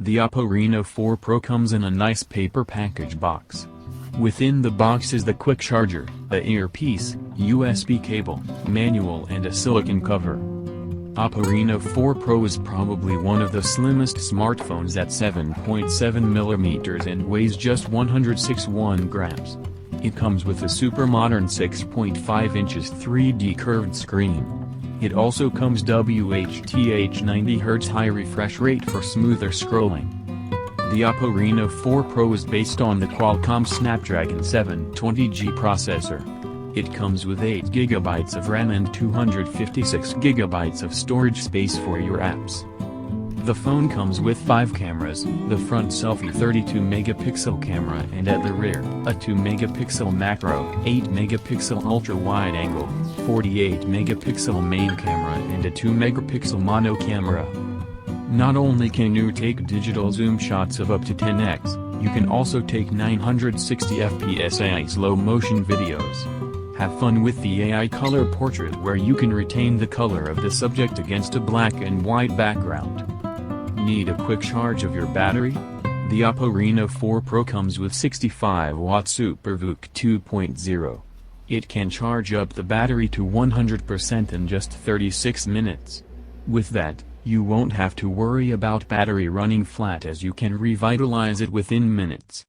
The Oppo Reno4 Pro comes in a nice paper package box. Within the box is the quick charger, a earpiece, USB cable, manual and a silicone cover. Oppo Reno4 Pro is probably one of the slimmest smartphones at 7.7mm and weighs just 161 grams. It comes with a super modern 6.5 inches 3D curved screen. It also comes WHTH 90Hz high refresh rate for smoother scrolling. The Oppo Reno4 Pro is based on the Qualcomm Snapdragon 720G processor. It comes with 8GB of RAM and 256GB of storage space for your apps. The phone comes with 5 cameras, the front selfie 32-megapixel camera and at the rear, a 2-megapixel macro, 8-megapixel ultra-wide-angle, 48-megapixel main camera and a 2-megapixel mono camera. Not only can you take digital zoom shots of up to 10x, you can also take 960fps AI slow-motion videos. Have fun with the AI color portrait where you can retain the color of the subject against a black and white background. Need a quick charge of your battery? The Oppo Reno4 Pro comes with 65-watt SuperVOOC 2.0. It can charge up the battery to 100% in just 36 minutes. With that, you won't have to worry about battery running flat as you can revitalize it within minutes.